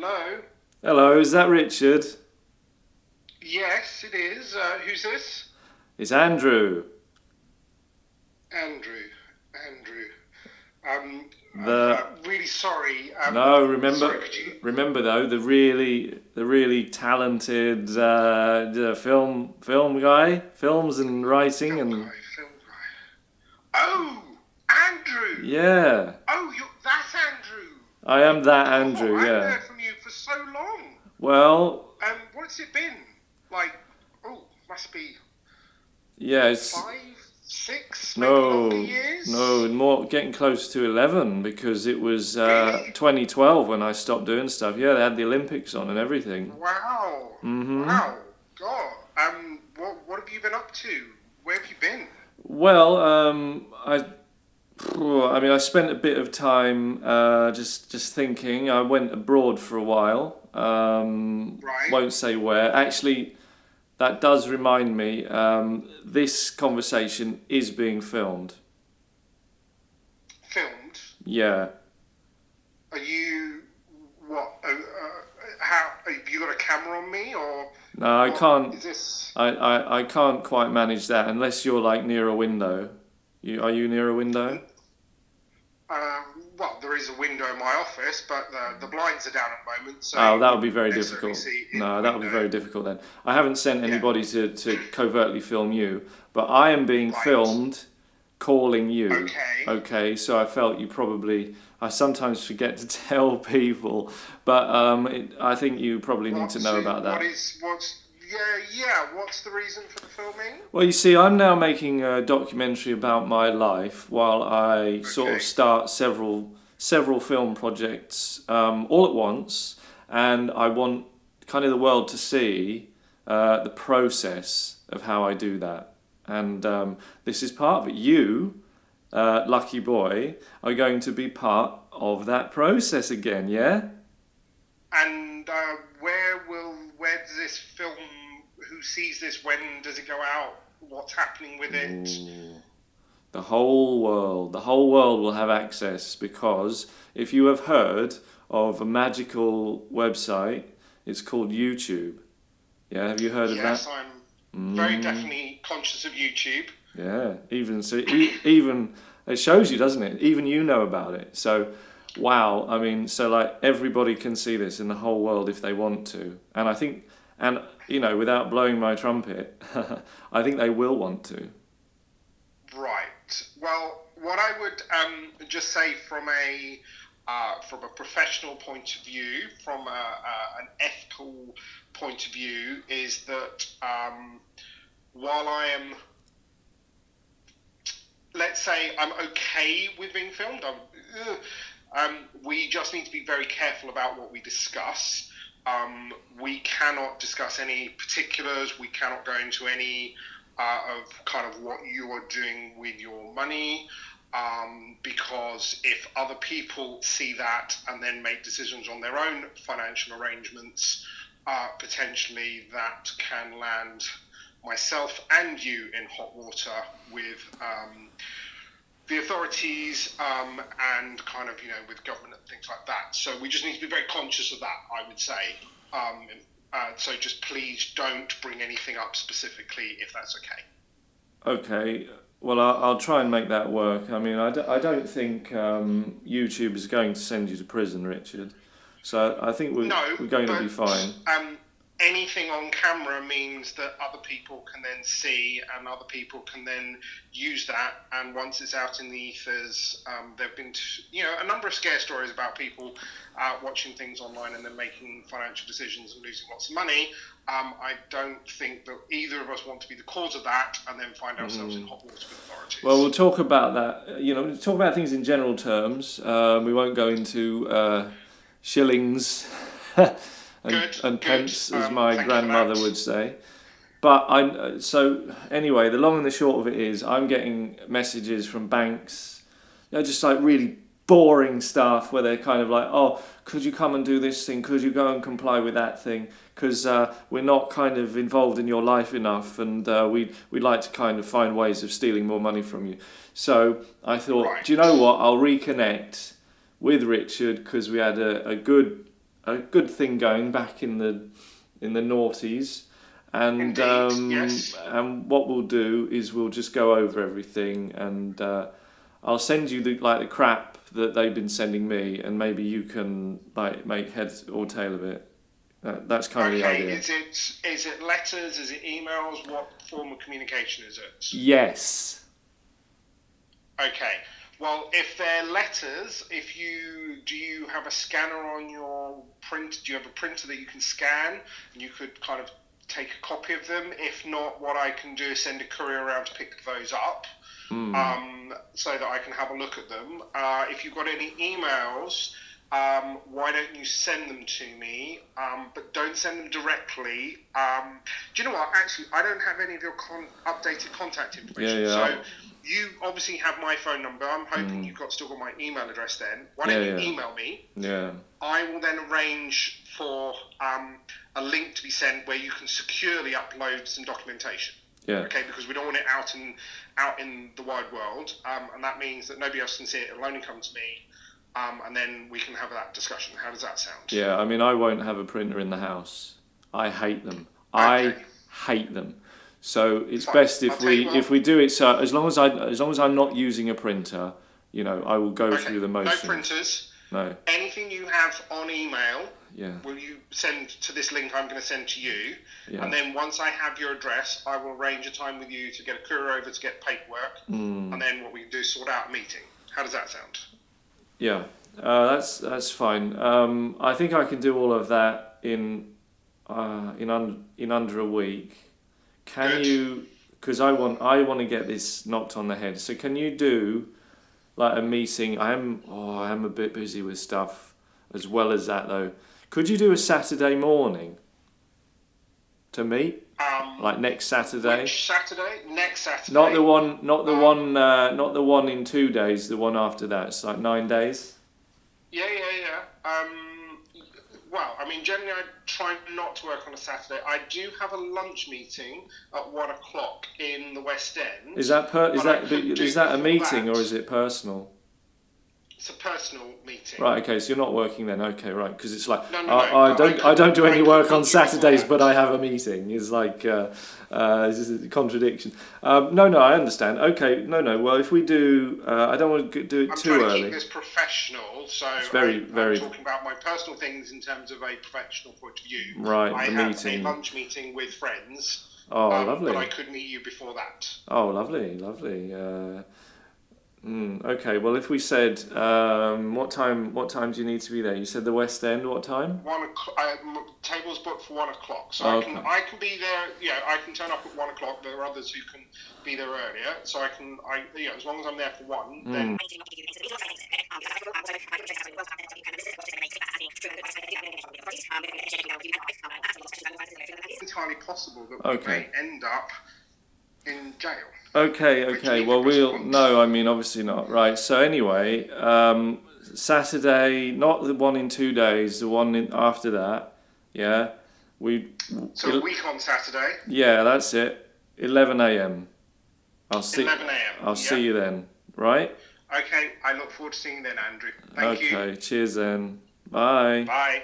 Hello. Hello, is that Richard? Yes, it is. Who's this? It's Andrew. Andrew. Andrew. Um, The I'm really sorry. no, Sorry, remember could you? remember though the really talented the film guy, films and writing Film and guy, film guy. Oh, Andrew. yeah, Oh, that's Andrew. I am that Oh, Andrew. I haven't Yeah. heard from you for so long. Well, What's it been? Like, must be yeah, it's 5, 6, maybe longer no, years. no, more getting close to 11 because it was Really? 2012 when I stopped doing stuff. Yeah, they had the Olympics on and everything. Wow. Mhm. Wow. God. What have you been up to? Where have you been? Well, I spent a bit of time just thinking. I went abroad for a while. Right. Won't say where. Actually, that does remind me. This conversation is being filmed. Filmed. Yeah. Are you what? How have you got a camera on me or No, I what? can't. Is this? I can't quite manage that unless you're like near a window. Are you near a window? Well, there is a window in my office, but the blinds are down at the moment, so Oh, you that would be wouldn't very necessarily difficult. see in the No, that would be window. very difficult then. I haven't sent Yeah. anybody to covertly film you, but I am being Right. filmed calling you. Okay. Okay, so I felt you probably. I sometimes forget to tell people, but I think you probably need to What's know it? about that. What's? Yeah. What's the reason for the filming? Well, you see, I'm now making a documentary about my life while I sort of Okay. start several film projects all at once, and I want kind of the world to see the process of how I do that. And this is part of it. You, lucky boy, are going to be part of that process again. Yeah. And where does this film? Who sees this? When does it go out? What's happening with it? Ooh. The whole world will have access because if you have heard of a magical website, it's called YouTube. Yeah, have you heard of Yes, that? I'm very Mm, definitely conscious of YouTube. yeah, even so, even it shows you, doesn't it? Even you know about it. So, wow. I mean, so like everybody can see this in the whole world if they want to, and I think, and without blowing my trumpet, I think they will want to. Right. Well, what I would just say from a professional point of view, from an ethical point of view, is that while I am, let's say, I'm okay with being filmed, we just need to be very careful about what we discuss. We cannot discuss any particulars. We cannot go into any of kind of what you are doing with your money, because if other people see that and then make decisions on their own financial arrangements, potentially that can land myself and you in hot water with the authorities, and kind of with government and things like that. So we just need to be very conscious of that, I would say. So just please don't bring anything up specifically if that's okay. Okay, well, I'll try and make that work. I mean, I don't think YouTube is going to send you to prison, Richard. So I think No, we're going to be but fine. anything on camera means that other people can then see, and other people can then use that. And once it's out in the ethers, there've been a number of scare stories about people watching things online and then making financial decisions and losing lots of money. I don't think that either of us want to be the cause of that, and then find ourselves in hot water with Well, authorities. we'll talk about that. We'll talk about things in general terms. We won't go into shillings Good, and good. pence, as my Thank you for grandmother that. would say. But so anyway, the long and the short of it is, I'm getting messages from banks, just like really boring stuff where they're kind of like, oh, could you come and do this thing? Could you go and comply with that thing? Because we're not kind of involved in your life enough, and we'd like to kind of find ways of stealing more money from you. So I thought, do you know Right. what? I'll reconnect with Richard because we had a good a good thing going back in the noughties. And Indeed, yes. and what we'll do is we'll just go over everything, and I'll send you the crap that they've been sending me, and maybe you can like make head or tail of it. That's kind of the idea. Is it letters? Is it emails? What form of communication is it? Yes. Okay. Well, if they're letters, do you have a scanner on your print? Do you have a printer that you can scan, and you could kind of take a copy of them? If not, what I can do is send a courier around to pick those up, so that I can have a look at them. If you've got any emails, why don't you send them to me? But don't send them directly. Do you know what? Actually, I don't have any of your updated contact information. Yeah. So you obviously have my phone number. I'm hoping you've still got my email address then. Why don't you email me? Yeah. I will then arrange for a link to be sent where you can securely upload some documentation. Yeah. Okay, because we don't want it out in the wide world, and that means that nobody else can see it. It'll only come to me, and then we can have that discussion. How does that sound? Yeah, I mean, I won't have a printer in the house. I hate them. Okay. I hate them. So it's Fine. best I'll tell you what. if we do it. So as long as I'm not using a printer, I will go Okay. through the motions. No printers. No. Anything you have on email, Yeah. will you send to this link I'm going to send to you? Yeah. And then once I have your address, I will arrange a time with you to get a courier over to get paperwork. And then what we can do is sort out a meeting. How does that sound? Yeah. That's fine. I think I can do all of that in under a week. Can Good. you? Because I want to get this knocked on the head. So can you do like a meeting? I am a bit busy with stuff as well as that though. Could you do a Saturday morning to meet? Like next Saturday? Which Saturday? Next Saturday. Not the one in 2 days. The one after that. It's like 9 days. Yeah. Well, I mean, generally I try not to work on a Saturday. I do have a lunch meeting at 1 o'clock in the West End. Is that a meeting or is it personal? It's a personal meeting. Right. Okay. So you're not working then. Okay. Right. Because it's like No, I don't do any work on Saturdays, before but I have a meeting. It's like it's a contradiction. No. I understand. Okay. No. Well, if we do, I don't want to do it too I'm trying to early. keep this professional, so It's very. I'm talking about my personal things in terms of a professional point of view. Right. I The have meeting. a lunch meeting with friends. Oh, lovely. But I could meet you before that. Oh, lovely. Okay. Well, if we said what time do you need to be there? You said the West End. What time? 1 o'clock. Table's booked for 1 o'clock, so Okay. I can be there. Yeah, I can turn up at 1 o'clock. There are others who can be there earlier, so as long as I'm there for 1, then. It's entirely possible that we may end up in jail. Okay. Well, no. I mean, obviously not. Right. So anyway, Saturday, not the one in 2 days. The one after that. Yeah. So a week on Saturday. Yeah, that's it. 11 a.m. I'll see. 11 a.m. I'll see you then. Right. Okay. I look forward to seeing you then, Andrew. Thank you. Okay. Cheers then. Bye. Bye.